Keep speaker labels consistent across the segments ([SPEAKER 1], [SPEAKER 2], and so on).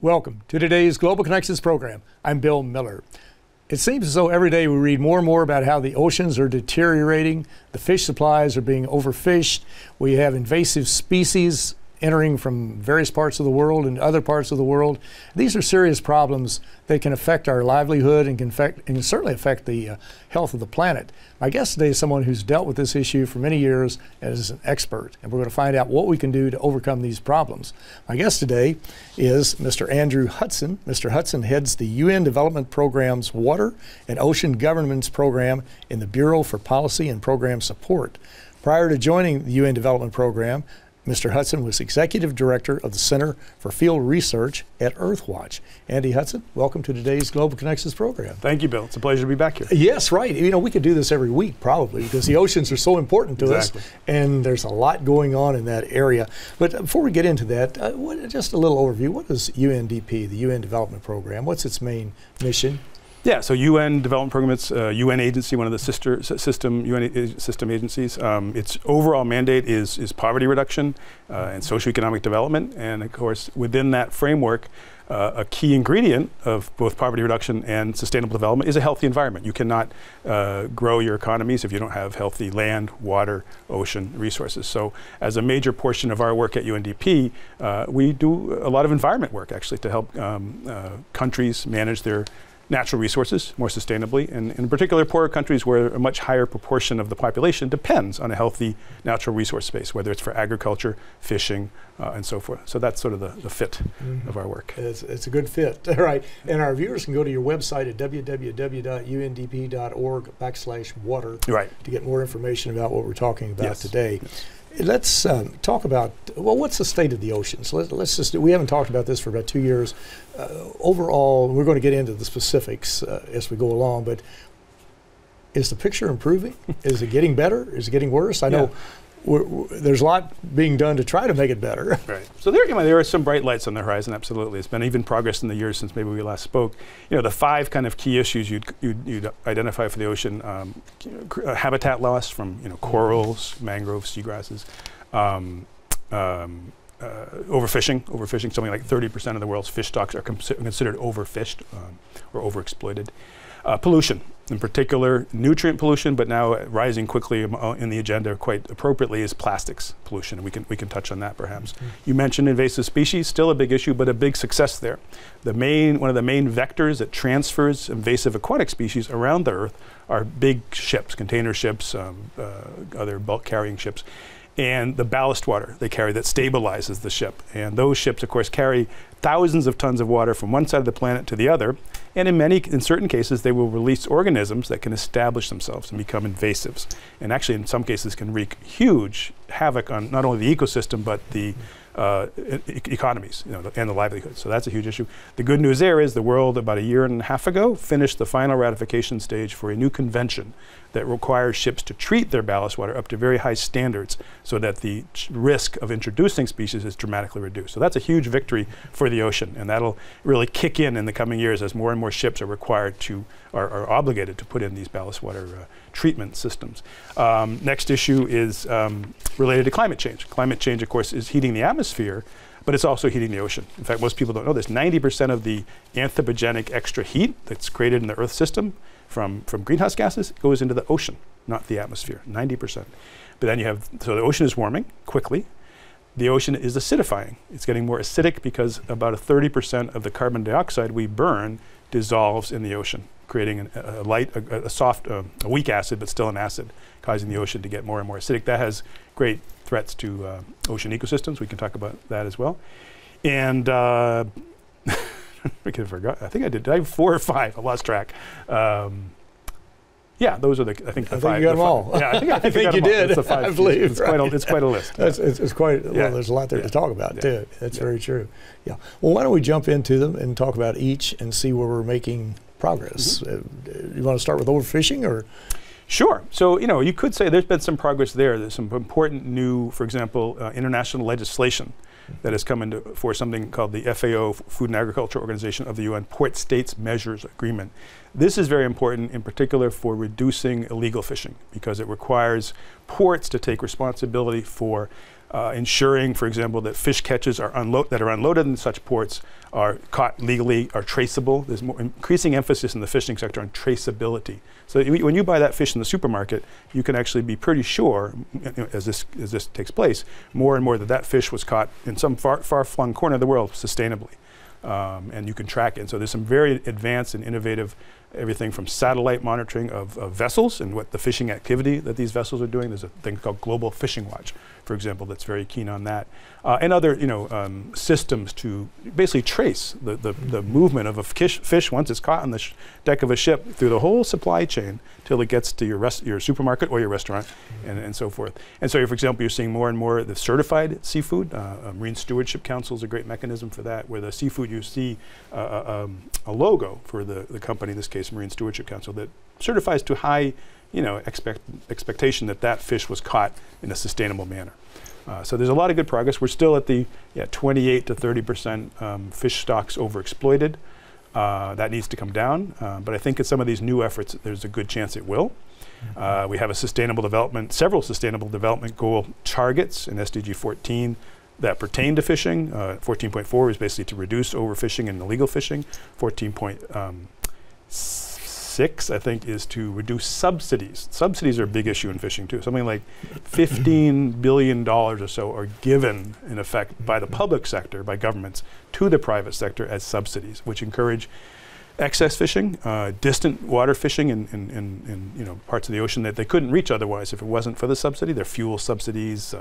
[SPEAKER 1] Welcome to today's Global Connections program. I'm Bill Miller. It seems as though every day we read more and more about how the oceans are deteriorating, the fish supplies are being overfished, we have invasive species entering from various parts of the world and other parts of the world. These are serious problems that can affect our livelihood and can certainly affect the health of the planet. My guest today is someone who's dealt with this issue for many years and is an expert, and we're going to find out what we can do to overcome these problems. My guest today is Mr. Andrew Hudson. Mr. Hudson heads the UN Development Program's Water and Ocean Governance Program in the Bureau for Policy and Program Support. Prior to joining the UN Development Program, Mr. Hudson was Executive Director of the Center for Field Research at Earthwatch. Andy Hudson, welcome to today's Global Connections program.
[SPEAKER 2] Thank you, Bill. It's a pleasure to be back here.
[SPEAKER 1] Yes, right. You know, we could do this every week probably because the oceans are so important to us, and there's a lot going on in that area. But before we get into that, just a little overview. What is UNDP, the UN Development Program? What's its main mission?
[SPEAKER 2] Yeah, so UN Development Program, it's a UN agency, one of the sister UN system agencies. Its overall mandate is poverty reduction and socioeconomic development. And of course, within that framework, a key ingredient of both poverty reduction and sustainable development is a healthy environment. You cannot grow your economies if you don't have healthy land, water, ocean resources. So as a major portion of our work at UNDP, we do a lot of environment work actually to help countries manage their natural resources more sustainably, and in particular poorer countries where a much higher proportion of the population depends on a healthy natural resource space, whether it's for agriculture, fishing, and so forth. So that's sort of the fit of our work.
[SPEAKER 1] It's a good fit, right? And our viewers can go to your website at www.undp.org/water to get more information about what we're talking about today. Yes. Let's talk about, well, what's the state of the oceans? Let's just, we haven't talked about this for about 2 years. Overall, we're going to get into the specifics as we go along, but is the picture improving? Is it getting better? Is it getting worse? I know there's a lot being done to try to make it better.
[SPEAKER 2] Right. So there are some bright lights on the horizon, absolutely. It's been even progress in the years since maybe we last spoke. You know, the 5 kind of key issues you'd identify for the ocean, habitat loss from corals, mangroves, seagrasses, overfishing, something like 30% of the world's fish stocks are considered overfished or overexploited. Pollution, in particular nutrient pollution, but now rising quickly in the agenda quite appropriately is plastics pollution, and we can touch on that perhaps. You mentioned invasive species, still a big issue, but a big success there. One of the main vectors that transfers invasive aquatic species around the Earth are big ships, container ships, other bulk carrying ships, and the ballast water they carry that stabilizes the ship. And those ships, of course, carry thousands of tons of water from one side of the planet to the other, and in certain cases they will release organisms that can establish themselves and become invasives, and actually in some cases can wreak huge havoc on not only the ecosystem but the economies, and the livelihood. So that's a huge issue. The good news there is the world about 1.5 years ago finished the final ratification stage for a new convention that requires ships to treat their ballast water up to very high standards so that the risk of introducing species is dramatically reduced. So that's a huge victory for the ocean, and that'll really kick in the coming years as more and more ships are required to, are obligated to put in these ballast water treatment systems. Next issue is related to climate change. Climate change, of course, is heating the atmosphere, but it's also heating the ocean. In fact, most people don't know this. 90% of the anthropogenic extra heat that's created in the Earth system from greenhouse gases goes into the ocean, not the atmosphere, 90%. But then so the ocean is warming quickly. The ocean is acidifying. It's getting more acidic because about 30% of the carbon dioxide we burn dissolves in the ocean, creating a weak acid, but still an acid, causing the ocean to get more and more acidic. That has great threats to ocean ecosystems. We can talk about that as well. And I forgot. I think I did. Did I have 4 or 5? I lost track. Yeah, those are the 5.
[SPEAKER 1] You got them all.
[SPEAKER 2] Yeah, I think
[SPEAKER 1] you did.
[SPEAKER 2] It's the 5.
[SPEAKER 1] I believe
[SPEAKER 2] it's quite a list.
[SPEAKER 1] It's quite. Well, there's a lot there to talk about too. That's very true. Yeah. Well, why don't we jump into them and talk about each and see where we're making progress? You want to start with overfishing, or?
[SPEAKER 2] Sure. So, you could say there's been some progress there. There's some important new, for example, international legislation that has come into for something called the FAO, Food and Agriculture Organization of the UN, Port States Measures Agreement. This is very important in particular for reducing illegal fishing because it requires ports to take responsibility for ensuring, for example, that fish catches are unloaded in such ports are caught legally, are traceable. There's more increasing emphasis in the fishing sector on traceability. So when you buy that fish in the supermarket, you can actually be pretty sure, as this takes place, more and more that fish was caught in some far-flung corner of the world sustainably. And you can track it. And so there's some very advanced and innovative, everything from satellite monitoring of vessels and what the fishing activity that these vessels are doing. There's a thing called Global Fishing Watch, for example, that's very keen on that. And other systems to basically trace the movement of a fish once it's caught on the deck of a ship through the whole supply chain till it gets to your supermarket or your restaurant, and so forth. And so, for example, you're seeing more and more the certified seafood. Marine Stewardship Council is a great mechanism for that, where the seafood you see a logo for the company, in this case Marine Stewardship Council, that certifies to high expectation that fish was caught in a sustainable manner. So there's a lot of good progress. We're still at the 28 to 30% fish stocks overexploited. That needs to come down, but I think at some of these new efforts, there's a good chance it will. We have several sustainable development goal targets in SDG 14 that pertain to fishing. 14.4 is basically to reduce overfishing and illegal fishing. 14.6, I think, is to reduce subsidies. Subsidies are a big issue in fishing too. Something like $15 billion or so are given, in effect, by the public sector, by governments, to the private sector as subsidies, which encourage excess fishing, distant water fishing in parts of the ocean that they couldn't reach otherwise if it wasn't for the subsidy. Their fuel subsidies,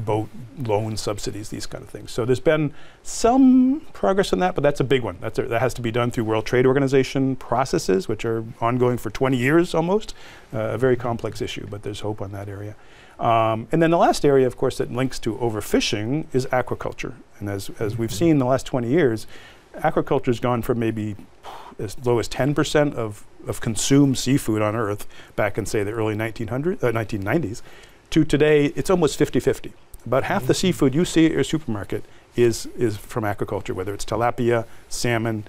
[SPEAKER 2] boat loan subsidies, these kind of things. So there's been some progress in that, but that's a big one. That has to be done through World Trade Organization processes, which are ongoing for 20 years almost. A very complex issue, but there's hope on that area. And then the last area, of course, that links to overfishing is aquaculture. And as we've seen in the last 20 years, aquaculture has gone from maybe as low as 10% of consumed seafood on Earth back in, say, the early 1990s, to today, it's almost 50-50. About half the seafood you see at your supermarket is from aquaculture, whether it's tilapia, salmon,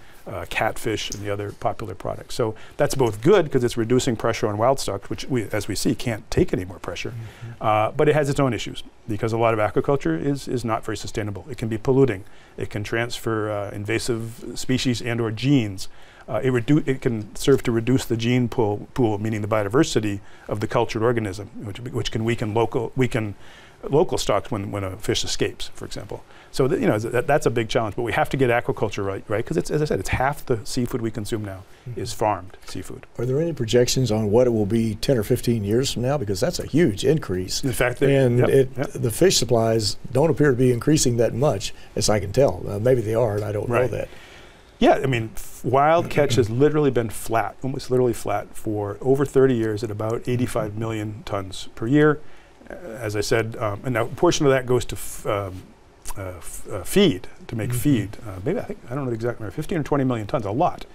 [SPEAKER 2] catfish, and the other popular products. So that's both good because it's reducing pressure on wild stock, which as we see, can't take any more pressure. But it has its own issues because a lot of aquaculture is not very sustainable. It can be polluting. It can transfer invasive species and/or genes. It can serve to reduce the gene pool, meaning the biodiversity of the cultured organism, which can weaken local stocks when a fish escapes, for example. So that's a big challenge, but we have to get aquaculture right? Because as I said, it's half the seafood we consume now is farmed seafood.
[SPEAKER 1] Are there any projections on what it will be 10 or 15 years from now? Because that's a huge increase.
[SPEAKER 2] In fact,
[SPEAKER 1] the fish supplies don't appear to be increasing that much, as I can tell. Maybe they are, and I don't know that.
[SPEAKER 2] Yeah, I mean, wild catch has literally been flat, almost literally flat, for over 30 years at about 85 million tons per year. As I said, and now a portion of that goes to feed, to make feed. Maybe, I don't know the exact number, 15 or 20 million tons, a lot.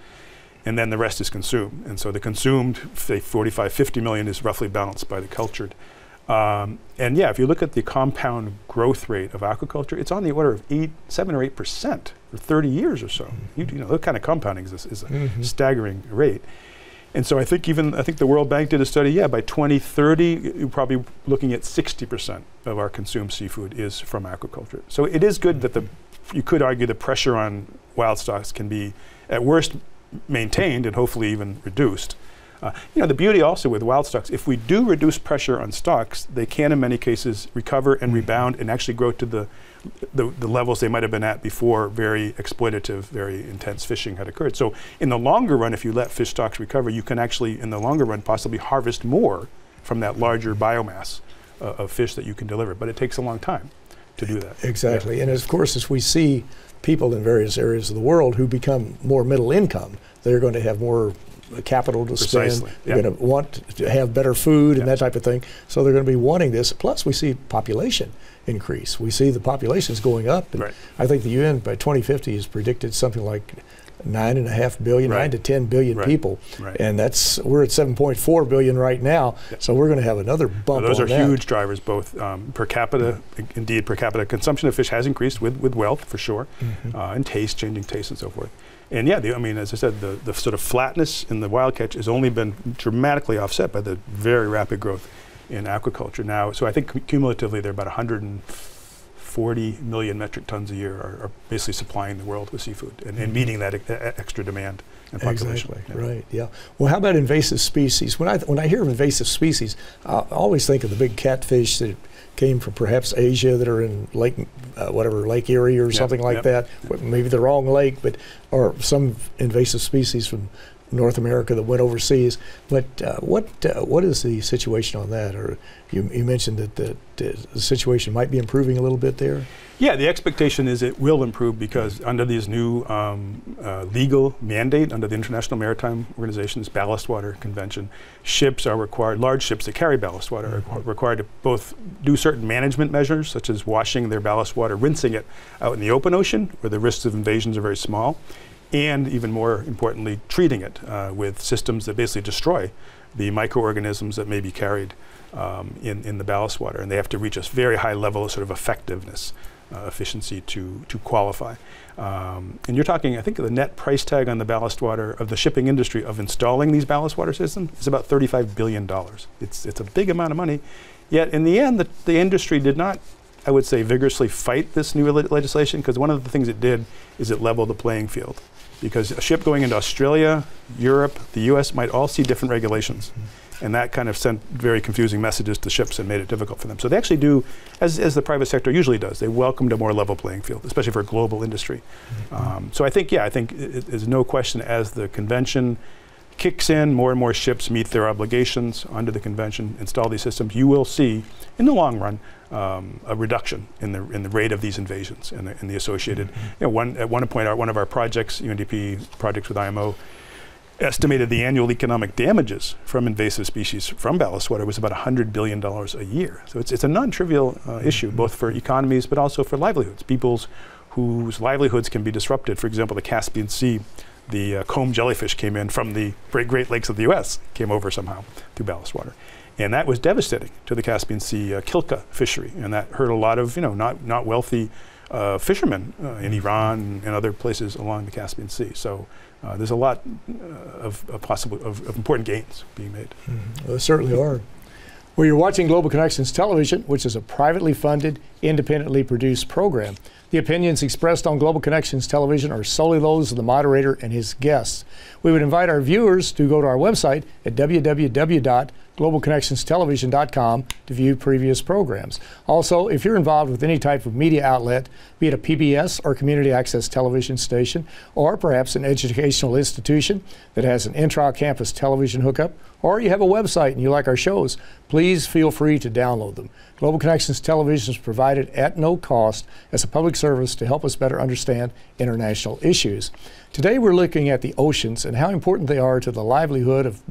[SPEAKER 2] And then the rest is consumed. And so the consumed, say 45, 50 million is roughly balanced by the cultured. And yeah, if you look at the compound growth rate of aquaculture, it's on the order of 7 or 8% for 30 years or so. That kind of compounding is a staggering rate. And so I think the World Bank did a study, by 2030, you're probably looking at 60% of our consumed seafood is from aquaculture. So it is good that you could argue the pressure on wild stocks can be, at worst, maintained and hopefully even reduced. The beauty also with wild stocks, if we do reduce pressure on stocks, they can in many cases recover and rebound and actually grow to the levels they might have been at before very exploitative, very intense fishing had occurred. So in the longer run, if you let fish stocks recover, you can actually, in the longer run, possibly harvest more from that larger biomass of fish that you can deliver. But it takes a long time to do that.
[SPEAKER 1] Exactly. Yeah. And of course, as we see people in various areas of the world who become more middle income, they're going to have more capital to spend. They're going to want to have better food and that type of thing. So they're going to be wanting this. Plus, we see population increase. We see the populations going up. And I think the UN by 2050 has predicted something like 9.5 billion, 9 to 10 billion people. And we're at 7.4 billion right now. So we're going to have another bump.
[SPEAKER 2] Those are huge drivers, both per capita. Indeed, per capita consumption of fish has increased with wealth, for sure, and changing taste and so forth. And yeah, as I said, the sort of flatness in the wild catch has only been dramatically offset by the very rapid growth in aquaculture now. So I think cumulatively there are about 140 million metric tons a year are basically supplying the world with seafood and meeting that extra demand and population.
[SPEAKER 1] Exactly, right, yeah. Well, how about invasive species? When I hear of invasive species, I always think of the big catfish that came from perhaps Asia that are in Lake Erie or something like that. Maybe the wrong lake, or some invasive species from North America that went overseas. But what is the situation on that? Or you mentioned that the situation might be improving a little bit there.
[SPEAKER 2] Yeah, the expectation is it will improve because under these new legal mandate under the International Maritime Organization's Ballast Water Convention, ships are required, large ships that carry ballast water are required to both do certain management measures, such as washing their ballast water, rinsing it out in the open ocean, where the risks of invasions are very small, and even more importantly, treating it with systems that basically destroy the microorganisms that may be carried in the ballast water. And they have to reach a very high level of sort of effectiveness, efficiency to qualify. And you're talking, I think the net price tag on the ballast water of the shipping industry of installing these ballast water systems is about $35 billion. It's a big amount of money. Yet in the end, the industry did not, I would say, vigorously fight this new legislation, because one of the things it did is it leveled the playing field. Because a ship going into Australia, Europe, the US might all see different regulations. And that kind of sent very confusing messages to ships and made it difficult for them. So they actually do, as the private sector usually does, they welcomed a more level playing field, especially for a global industry. So I think there's no question as the convention kicks in, more and more ships meet their obligations under the convention, install these systems, you will see, in the long run, a reduction in the rate of these invasions and the associated. At one point, one of our projects, UNDP projects with IMO, estimated the annual economic damages from invasive species from ballast water was about $100 billion a year. So it's a non-trivial issue, both for economies but also for livelihoods, people's whose livelihoods can be disrupted. For example, the Caspian Sea, the comb jellyfish came in from the Great Lakes of the US, came over somehow through ballast water. And that was devastating to the Caspian Sea kilka fishery, and that hurt a lot of not wealthy fishermen in Iran and other places along the Caspian Sea. So there's a lot of important gains being made.
[SPEAKER 1] Well, there certainly are. Well, you're watching Global Connections Television, which is a privately funded, independently produced program. The opinions expressed on Global Connections Television are solely those of the moderator and his guests. We would invite our viewers to go to our website at www.globalconnectionstelevision.com to view previous programs. Also, if you're involved with any type of media outlet, be it a PBS or community access television station, or perhaps an educational institution that has an intra-campus television hookup, or you have a website and you like our shows, please feel free to download them. Global Connections Television is provided at no cost as a public service to help us better understand international issues. Today we're looking at the oceans and how important they are to the livelihood of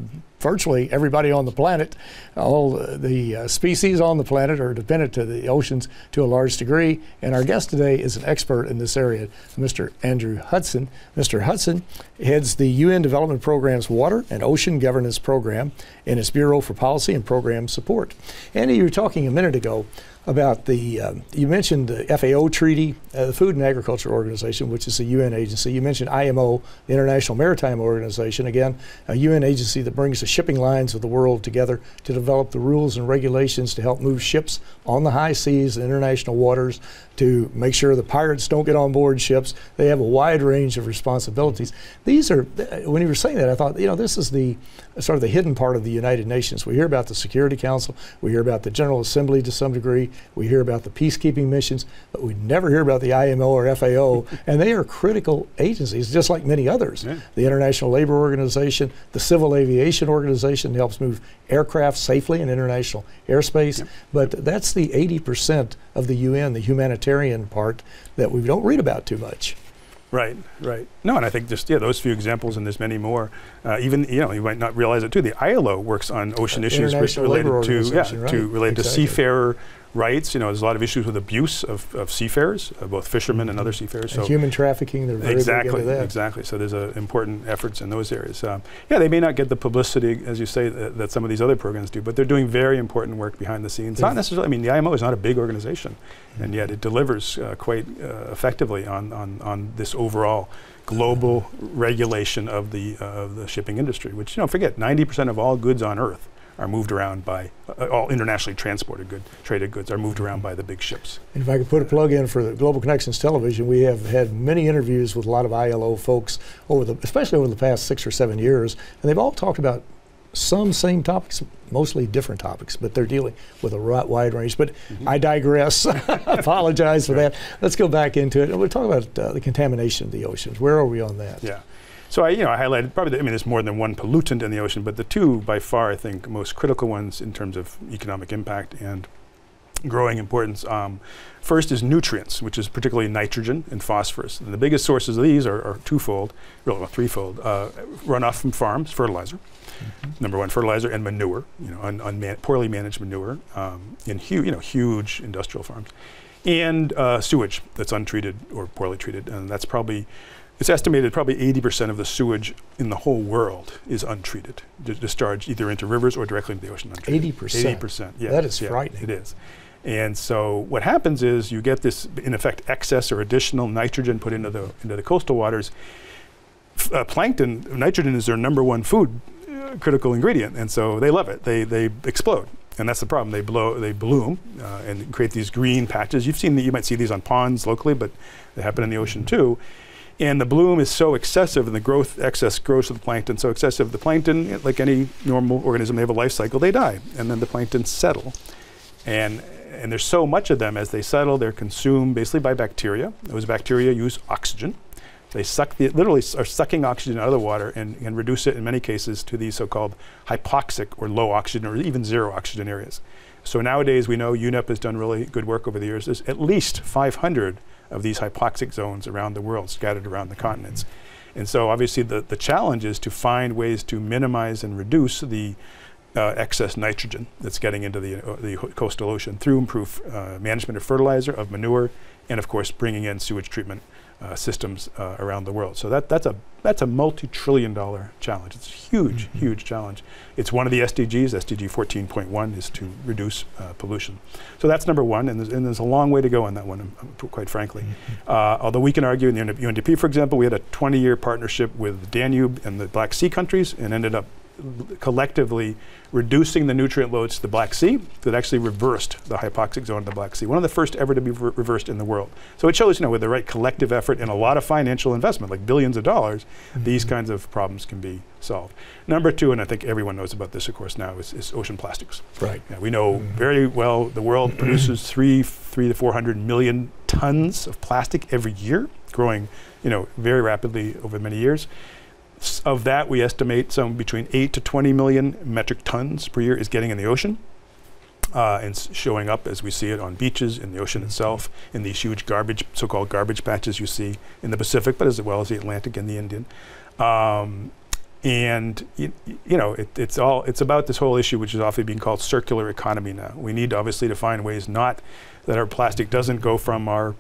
[SPEAKER 1] virtually everybody on the planet. All the species on the planet are dependent to the oceans to a large degree, and our guest today is an expert in this area, Mr. Andrew Hudson. Mr. Hudson heads the UN Development Program's Water and Ocean Governance Program in its Bureau for Policy and Program Support. Andy, you were talking a minute ago about the, you mentioned the FAO treaty, the Food and Agriculture Organization, which is a UN agency. You mentioned IMO, the International Maritime Organization, again, a UN agency that brings the shipping lines of the world together to develop the rules and regulations to help move ships on the high seas and international waters, to make sure the pirates don't get on board ships. They have a wide range of responsibilities. These are, when you were saying that, I thought, this is the sort of the hidden part of the United Nations. We hear about the Security Council, we hear about the General Assembly to some degree, we hear about the peacekeeping missions, but we never hear about the IMO or FAO, and they are critical agencies, just like many others. Yeah. The International Labor Organization, the Civil Aviation Organization helps move aircraft safely in international airspace, but that's the 80% of the UN, the humanitarian part, that we don't read about too much.
[SPEAKER 2] Right. No, and I think just those few examples, and there's many more. Even you might not realize it too. The ILO works on ocean issues related to seafarer rights. There's a lot of issues with abuse of seafarers, both fishermen and other seafarers.
[SPEAKER 1] And so human trafficking, they're very big into that.
[SPEAKER 2] Exactly. So there's important efforts in those areas. They may not get the publicity, as you say, that some of these other programs do, but they're doing very important work behind the scenes. Not necessarily. The IMO is not a big organization, and yet it delivers quite effectively on this overall global regulation of the shipping industry. Which forget 90% of all goods on Earth are moved around by, all internationally transported traded goods are moved around by the big ships.
[SPEAKER 1] And if I could put a plug in for the Global Connections Television, we have had many interviews with a lot of ILO folks, especially over the past 6 or 7 years, and they've all talked about some same topics, mostly different topics, but they're dealing with a wide range. But I digress. Apologize for that. Let's go back into it. We'll talk about the contamination of the oceans. Where are we on that?
[SPEAKER 2] Yeah. So I highlighted probably, there's more than one pollutant in the ocean, but the two by far, I think, most critical ones in terms of economic impact and growing importance. First is nutrients, which is particularly nitrogen and phosphorus. And the biggest sources of these are twofold, really, well, threefold. Runoff from farms, fertilizer. Number one, fertilizer, and manure, poorly managed manure in huge industrial farms. And sewage that's untreated or poorly treated. And that's it's estimated probably 80% of the sewage in the whole world is untreated, discharged either into rivers or directly into the ocean.
[SPEAKER 1] 80%?
[SPEAKER 2] 80%, yeah.
[SPEAKER 1] That is frightening.
[SPEAKER 2] It is. And so what happens is you get this, in effect, excess or additional nitrogen put into the coastal waters. Plankton, nitrogen is their number one food critical ingredient, and so they love it. They explode, and that's the problem. They bloom and create these green patches. You might see these on ponds locally, but they happen in the ocean too. And the bloom is so excessive, and the excess growth of the plankton so excessive. The plankton, like any normal organism, they have a life cycle. They die, and then the plankton settle, and there's so much of them. As they settle, they're consumed basically by bacteria. Those bacteria use oxygen. They literally are sucking oxygen out of the water and reduce it in many cases to these so-called hypoxic or low oxygen or even zero oxygen areas. So nowadays we know UNEP has done really good work over the years. There's at least 500 of these hypoxic zones around the world, scattered around the continents. And so obviously the challenge is to find ways to minimize and reduce the excess nitrogen that's getting into the coastal ocean through improved management of fertilizer, of manure, and of course bringing in sewage treatment systems around the world. So that's a multi-trillion-dollar challenge. It's a huge, huge challenge. It's one of the SDGs. SDG 14.1 is to reduce pollution. So that's number one, and there's a long way to go on that one, quite frankly. Although we can argue in the UNDP, for example, we had a 20-year partnership with Danube and the Black Sea countries and ended up collectively reducing the nutrient loads to the Black Sea that actually reversed the hypoxic zone of the Black Sea. One of the first ever to be reversed in the world. So it shows, with the right collective effort and a lot of financial investment, like billions of dollars, these kinds of problems can be solved. Number two, and I think everyone knows about this, of course, now, is ocean plastics.
[SPEAKER 1] Right.
[SPEAKER 2] Yeah, we know very well the world produces 300 to 400 million tons of plastic every year, growing, very rapidly over many years. Of that, we estimate some between 8 to 20 million metric tons per year is getting in the ocean and showing up as we see it on beaches, in the ocean itself, in these huge so-called garbage patches you see in the Pacific, but as well as the Atlantic and the Indian. It's about this whole issue, which is often being called circular economy now. We need obviously to find ways not that our plastic doesn't go from our,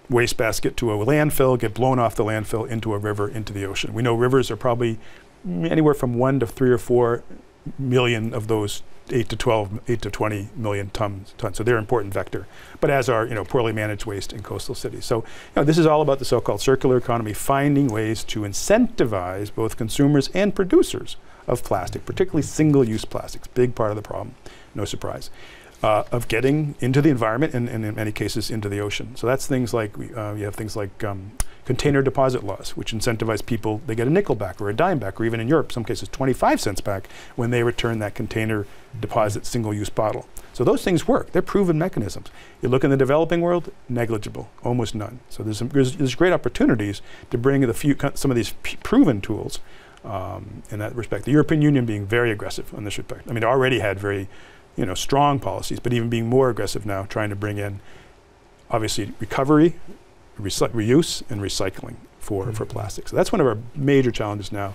[SPEAKER 2] wastebasket to a landfill, get blown off the landfill into a river, into the ocean. We know rivers are probably anywhere from 1 to 3 or 4 million of those 8 to 20 million tons. So they're an important vector. But as are poorly managed waste in coastal cities. So this is all about the so-called circular economy, finding ways to incentivize both consumers and producers of plastic, particularly single-use plastics, big part of the problem, no surprise. Of getting into the environment and in many cases into the ocean. So that's things like, you have things like container deposit laws, which incentivize people, they get a nickel back or a dime back, or even in Europe, some cases 25 cents back when they return that container deposit single-use bottle. So those things work, they're proven mechanisms. You look in the developing world, negligible, almost none. So there's great opportunities to bring some of these proven tools in that respect. The European Union being very aggressive on this respect. I mean, it already had very strong policies, but even being more aggressive now, trying to bring in, obviously, recovery, reuse, and recycling for plastics. So that's one of our major challenges now.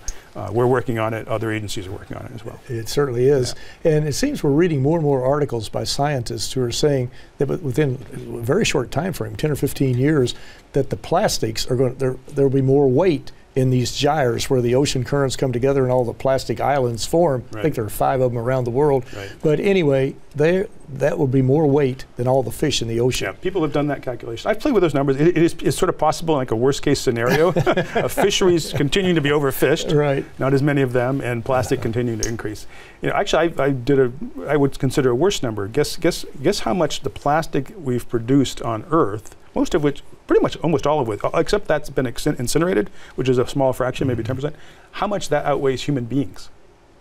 [SPEAKER 2] We're working on it. Other agencies are working on it as well.
[SPEAKER 1] It certainly is. Yeah. And it seems we're reading more and more articles by scientists who are saying that within a very short time frame, 10 or 15 years, that the plastics are there will be more weight in these gyres where the ocean currents come together and all the plastic islands form.
[SPEAKER 2] Right.
[SPEAKER 1] I think there are 5 of them around the world.
[SPEAKER 2] Right.
[SPEAKER 1] But anyway, that would be more weight than all the fish in the ocean.
[SPEAKER 2] Yeah, people have done that calculation. I've played with those numbers. It's sort of possible, like a worst case scenario, of fisheries continuing to be overfished,
[SPEAKER 1] right?
[SPEAKER 2] Not as many of them, and plastic continuing to increase. You know, actually, I would consider a worse number. Guess how much the plastic we've produced on Earth, most of which, pretty much almost all of it, except that's been incinerated, which is a small fraction, maybe 10%. How much that outweighs human beings?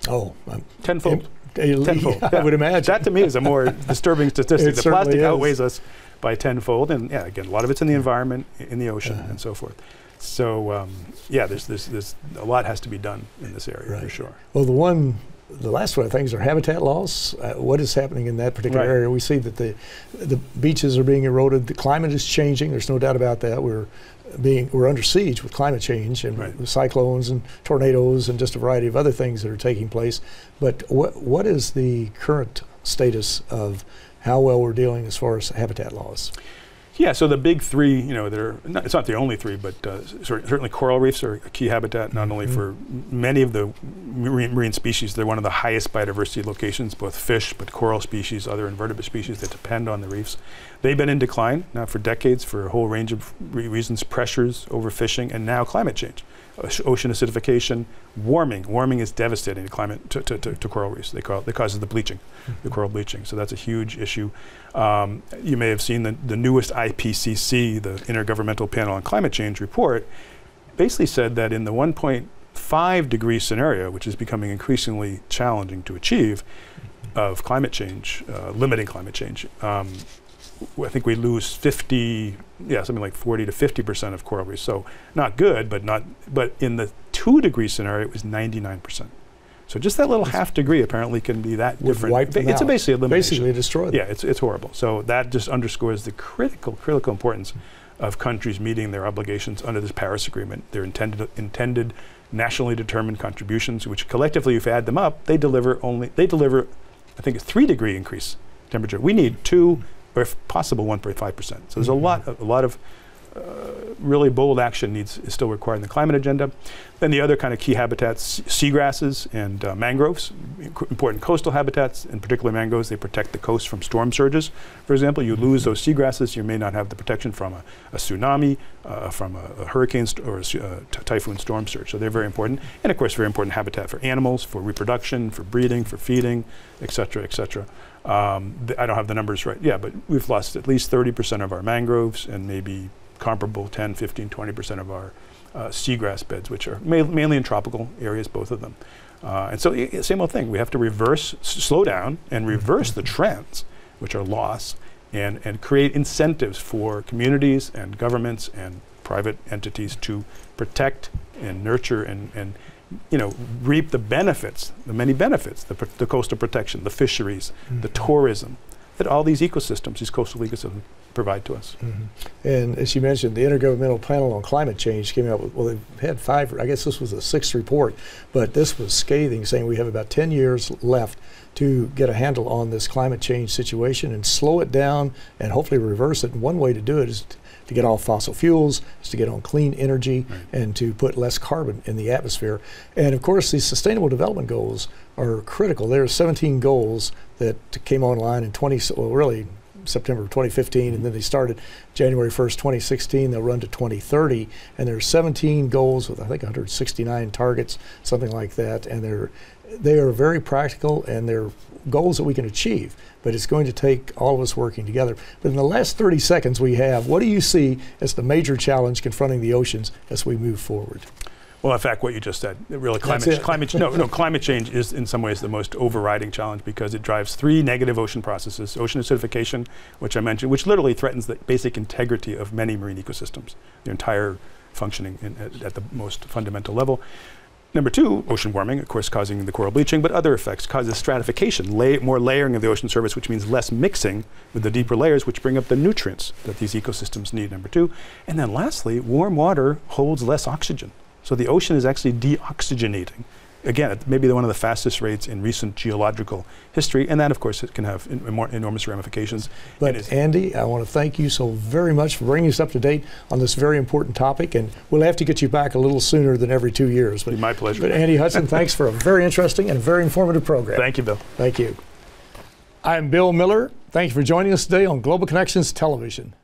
[SPEAKER 1] Oh,
[SPEAKER 2] tenfold.
[SPEAKER 1] Tenfold. Yeah, I would imagine.
[SPEAKER 2] That to me is a more disturbing statistic. The plastic
[SPEAKER 1] is.
[SPEAKER 2] outweighs us by tenfold, and yeah, again, a lot of it's in the environment, in the ocean, and so forth. So yeah, there's a lot has to be done in this area for sure.
[SPEAKER 1] Well, the last one of things are habitat loss. What is happening in that particular area? We see that the beaches are being eroded. The climate is changing. There's no doubt about that. We're under siege with climate change and cyclones and tornadoes and just a variety of other things that are taking place. But what is the current status of how well we're dealing as far as habitat loss?
[SPEAKER 2] Yeah, so the big three, you know, it's not the only three, but certainly coral reefs are a key habitat, not only for many of the marine species. They're one of the highest biodiversity locations, both fish, but coral species, other invertebrate species that depend on the reefs. They've been in decline now for decades for a whole range of reasons: pressures, overfishing, and now climate change. Ocean acidification, warming. Warming is devastating to climate to coral reefs. They causes the bleaching, the coral bleaching. So that's a huge issue. You may have seen the newest IPCC, the Intergovernmental Panel on Climate Change report, basically said that in the 1.5 degree scenario, which is becoming increasingly challenging to achieve, of climate change, limiting climate change, I think we lose something like 40 to 50% of coral reefs. So not good, but in the 2 degree scenario, it was 99%. So just that little half degree apparently can be that different. It's basically elimination.
[SPEAKER 1] Basically destroyed.
[SPEAKER 2] Yeah, it's horrible. So that just underscores the critical importance of countries meeting their obligations under this Paris Agreement. Their intended nationally determined contributions, which collectively, if you add them up, they deliver, I think, a 3 degree increase temperature. We need 2, or if possible, 1.5%. So there's a lot of really bold action is still required in the climate agenda. Then the other kind of key habitats, seagrasses and mangroves, important coastal habitats, in particular mangroves. They protect the coast from storm surges. For example, you lose those seagrasses, you may not have the protection from a tsunami, from a hurricane or a typhoon storm surge. So they're very important. And of course, very important habitat for animals, for reproduction, for breeding, for feeding, et cetera, et cetera. I don't have the numbers right. Yeah, but we've lost at least 30% of our mangroves and maybe comparable 10, 15, 20% of our seagrass beds, which are mainly in tropical areas, both of them. And so same old thing. We have to slow down and reverse the trends, which are loss, and create incentives for communities and governments and private entities to protect and nurture and reap the benefits, the many benefits, the coastal protection, the fisheries, the tourism, that all these ecosystems, these coastal ecosystems, provide to us.
[SPEAKER 1] And as you mentioned, the Intergovernmental Panel on Climate Change came out with, well, they've had 5, I guess this was the 6th report, but this was scathing, saying we have about 10 years left to get a handle on this climate change situation and slow it down and hopefully reverse it. And one way to do it is to get off fossil fuels, is to get on clean energy, and to put less carbon in the atmosphere. And of course, these Sustainable Development Goals are critical. There are 17 goals that came online in September of 2015, and then they started January 1st, 2016. They'll run to 2030, and there are 17 goals with, I think, 169 targets, something like that. And they are very practical, and they're goals that we can achieve, but it's going to take all of us working together. But in the last 30 seconds we have, what do you see as the major challenge confronting the oceans as we move forward?
[SPEAKER 2] Well, in fact, what you just said, really climate change is in some ways the most overriding challenge, because it drives 3 negative ocean processes: ocean acidification, which I mentioned, which literally threatens the basic integrity of many marine ecosystems, their entire functioning at the most fundamental level. Number 2, ocean warming, of course, causing the coral bleaching, but other effects causes stratification, more layering of the ocean surface, which means less mixing with the deeper layers, which bring up the nutrients that these ecosystems need, number 2. And then lastly, warm water holds less oxygen. So the ocean is actually deoxygenating again, it may be one of the fastest rates in recent geological history, and that, of course, it can have enormous ramifications.
[SPEAKER 1] But Andy, I want to thank you so very much for bringing us up to date on this very important topic, and we'll have to get you back a little sooner than every 2 years.
[SPEAKER 2] But my pleasure.
[SPEAKER 1] But Andy Hudson, thanks for a very interesting and very informative program.
[SPEAKER 2] Thank you, Bill.
[SPEAKER 1] Thank you. I'm Bill Miller. Thank you for joining us today on Global Connections Television.